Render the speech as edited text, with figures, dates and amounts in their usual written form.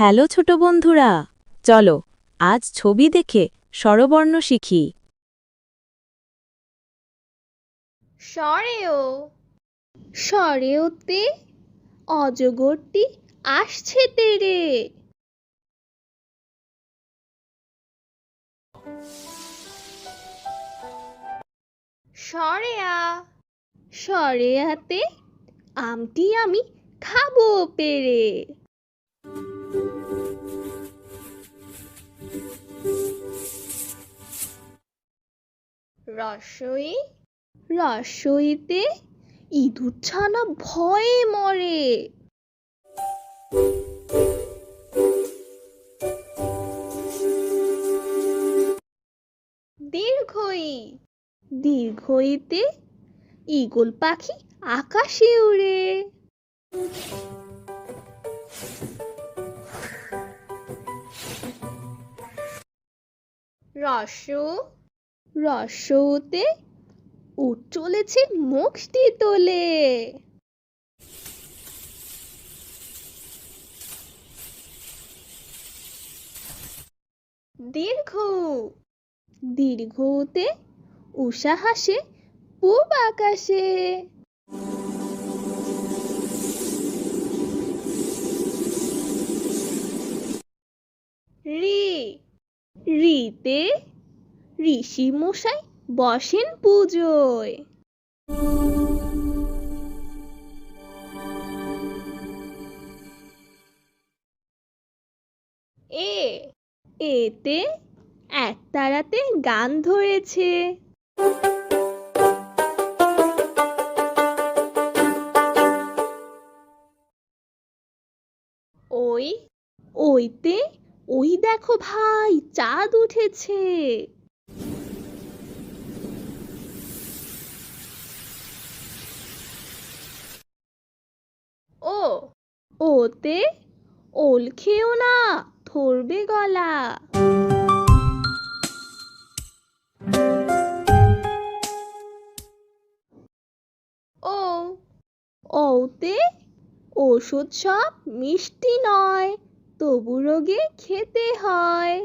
Hello ছোট বন্ধুরা, চলো আজ ছবি দেখে স্বরবর্ণ শিখি। সরেও সরেওতে অজগরটি আসছে তেরে। সরেয়া সরেয়াতে আমটি আমি খাবো পেরে। রসই রসইতে ইঁদুর ছানা ভয়ে মরে। দীর্ঘই দীর্ঘইতে ঈগল পাখি আকাশে উড়ে। রস্য রস্যতে উট চলেছে মুখটি তোলে। দীর্ঘ দীর্ঘতে উষা হাসে পূব আকাশে। রি রিতে ঋষি মশাই বসেন পুজোয়। এ এতে একতারাতে গান ধরেছে। ওই ওইতে ওই দেখো ভাই চাঁদ উঠেছে। ও ওতে ওল খেও না ধরবে গলা। ও ওতে ওষুধ সব মিষ্টি নয়, তবু রোগে খেতে হয়।